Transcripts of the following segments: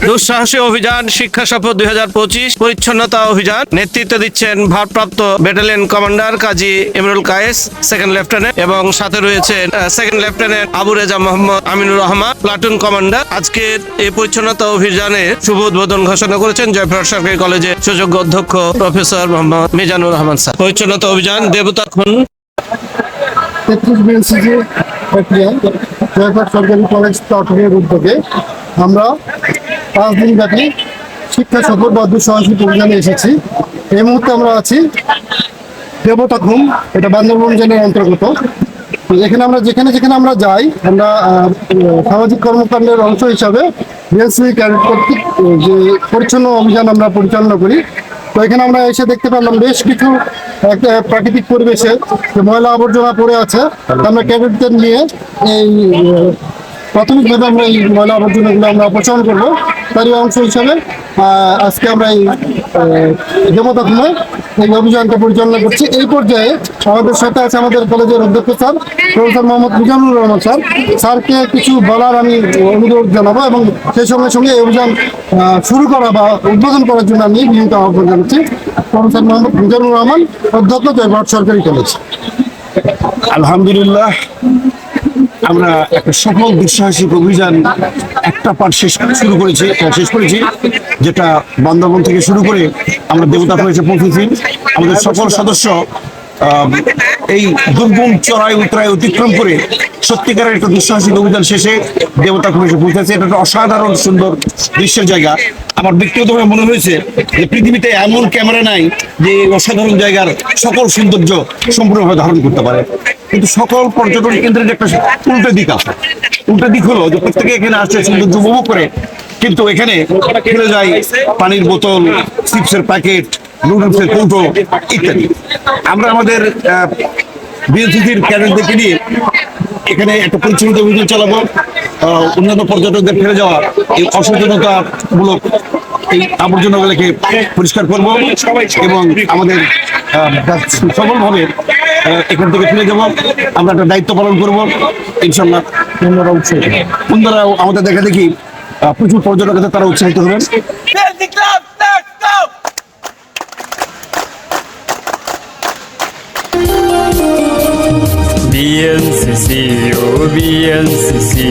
দুঃসাহসী অভিযান শিক্ষা শপথ 2025 পরিচ্ছন্নতা অভিযান নেতৃত্ব দিচ্ছেন ভারপ্রাপ্ত ব্যাটালিয়ন কমান্ডার কাজী ইমরুল কায়েস সেকেন্ড লেফটেন্যান্ট এবং সাথে রয়েছেন second lieutenant Abu Reza Mohammad Aminur Rahman platoon commander. আজকের এই পরিচ্ছন্নতা অভিযানের শুভ উদ্বোধন ঘোষণা করেছেন জয়পুরহাট সরকারি কলেজের সুযোগ্য অধ্যক্ষ প্রফেসর মোহাম্মদ মিজানুর রহমান স্যার। পরিচ্ছন্নতা অভিযান দেবতা খুন 33 বিএনসিসি প্রক্রিয়া জয়পুরহাট সরকারি কলেজ প্লাটুনের উদ্যোগে আমরা 5 দিন ব্যাপী শিক্ষা সফর বা দুঃসাহসিক অভিযানে এসেছি। এই মুহূর্তে আমরা আছি দেবতা ঘুম, এটা বান্দরবান জেলার অন্তর্গত। এখানে আমরা যেখানে আমরা যাই, আমরা সামাজিক কর্মকাণ্ডের অংশ হিসাবে বিএনসিসি ক্যাডেট কর্তৃক যে পরিচ্ছন্ন অভিযান আমরা পরিচালনা করি। তো এখানে আমরা এসে দেখতে পেলাম বেশ কিছু একটা প্রাকৃতিক পরিবেশে যে ময়লা আবর্জনা পড়ে আছে। আমরা ক্যাডেটদের নিয়ে এই প্রাথমিকভাবে আমরা এই ময়লা আবর্জনাগুলো আমরা অপসারণ করবো। তারই অংশ হিসাবে আজকে আমরা এই দেবতা ঘুমে এই অভিযানটা পরিচালনা করছি। এই পর্যায়ে আমাদের সাথে আছে আমাদের কলেজের অধ্যক্ষ sir professor Mohammad Mizanur Rahman sir. স্যারকে কিছু বলার আমি অনুরোধ জানাবো এবং সেই সঙ্গে সঙ্গে এই অভিযান শুরু করা বা উদ্বোধন করার জন্য আমি বিনীত আহ্বান জানাচ্ছি। প্রফেসর মোহাম্মদ মিজানুর রহমান, অধ্যক্ষ জয়পুরহাট সরকারি কলেজ। আলহামদুলিল্লাহ, আমরা একটা সফল দুঃসাহসিক অভিযান একটা পার্ট শেষ করেছি, যেটা বান্দরবান থেকে শুরু করে আমরা দেবতা কলেজে পৌঁছেছি। আমাদের সকল সদস্য এই দুর্গম চড়াই উতরাই অতিক্রম করে সত্যিকারের একটা দুঃসাহসিক অভিযান শেষে দেবতা কলেজে পৌঁছেছে। এটা একটা অসাধারণ সুন্দর দৃশ্যের জায়গা। আমার ব্যক্তিগতভাবে মনে হয়েছে যে পৃথিবীতে এমন ক্যামেরা নাই যে অসাধারণ জায়গার সকল সৌন্দর্য সম্পূর্ণভাবে ধারণ করতে পারে। কিন্তু সকল পর্যটন কেন্দ্রের একটা উল্টো দিক আছে। উল্টো দিক হলো যে প্রত্যেকে এখানে আসছে সৌন্দর্য উপভোগ করে, কিন্তু এখানে ফেলে যায় পানির বোতল, চিপসের প্যাকেট, নুডলসের কৌটো ইত্যাদি। আমরা আমাদের বিএনসিসির ক্যাডেটদেরকে নিয়ে এখানে একটা পরিচ্ছন্নতা অভিযান চালাবো। অন্যান্য পর্যটকদের ফেলে যাওয়া এই অসচেতনতামূলক এই আবর্জনাগুলোকে পরিষ্কার করব এবং আমাদের সফলভাবে এখান থেকে ফিরে যাব। আমরা একটা দায়িত্ব পালন করব ইনশাল্লাহ। অন্যরাও আমাদের দেখা দেখি প্রচুর পর্যটক আছে, তারা উৎসাহিত হবেন। বিএনসিসি ও বিএনসিসি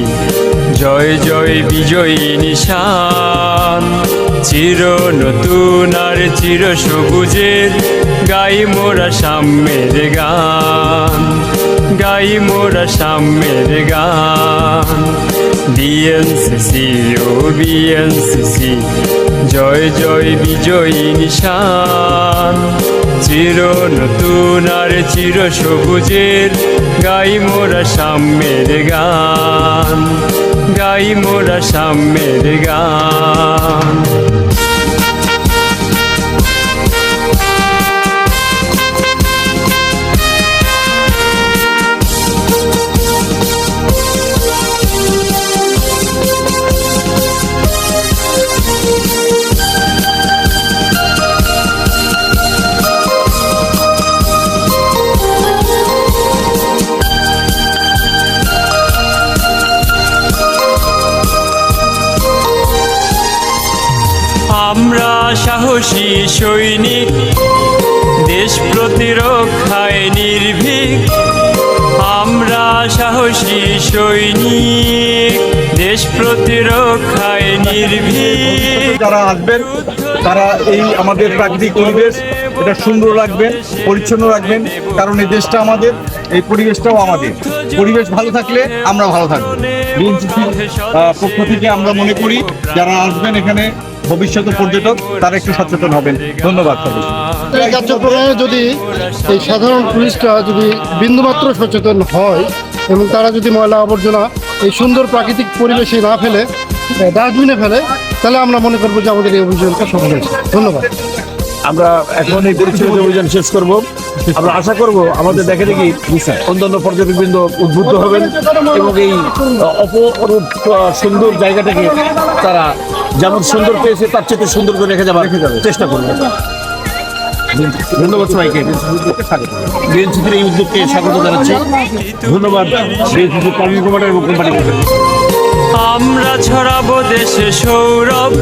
জয় জয় বিজয়ী নিশান, চির নতুন আর চির সবুজের গাই মোরা সাম্যের গান, গাই মোরা সাম্যের গান। বিএনসিসি ও বিএনসিসি জয় জয় বিজয়ী নিশান, চির নতুন আর চির সবুজের গাই মোরা সাম্যের গান, গাই মোরা সাম্যের গান। আমরা সাহসী সৈনিক, দেশ প্রতিরক্ষায় নির্ভীক। আমরা সাহসী সৈনিক, দেশ প্রতিরক্ষায় নির্ভীক। যারা আসবেন তারা এই আমাদের প্রাকৃতিক পরিবেশ এটা সুন্দর রাখবেন, পরিচ্ছন্ন রাখবেন, কারণ এই দেশটা আমাদের, এই পরিবেশটাও আমাদের। পরিবেশ ভালো থাকলে আমরা ভালো থাকবো। বিএনসিসির পক্ষ থেকে আমরা মনে করি যারা আসবেন এখানে ভবিষ্যৎ পর্যটক তারা একটু সচেতন হবেন। ধন্যবাদ। এই কার্যক্রমে যদি এই সাধারণ টুরিস্টরা যদি বিন্দুমাত্র সচেতন হয় এবং তারা যদি ময়লা আবর্জনা এই সুন্দর প্রাকৃতিক পরিবেশে না ফেলে, ডাস্টবিনে ফেলে, তাহলে আমরা মনে করবো যে আমাদের এই অভিযানটা সফল হয়েছে। ধন্যবাদ। আমরা এখন এই পরিচ্ছন্নতা অভিযান শেষ করব। আমরা আশা করব আমাদের দেখে দেখি অন্যান্য পর্যটকবৃন্দ উদ্বুদ্ধ হবেন এবং এই অপরূপ সুন্দর জায়গাটাকে তারা যেমন সুন্দর পেয়েছে তার চেয়ে সুন্দর করে রেখে যাবার চেষ্টা করবেন। ধন্যবাদ সবাইকে। বিএনসিসির এই উদ্যোগকে স্বাগত জানাচ্ছি। ধন্যবাদ বিএনসিসির কর্মী কমান্ডার এবং কোম্পানি। আমরা ছড়াবো দেশে সৌরভ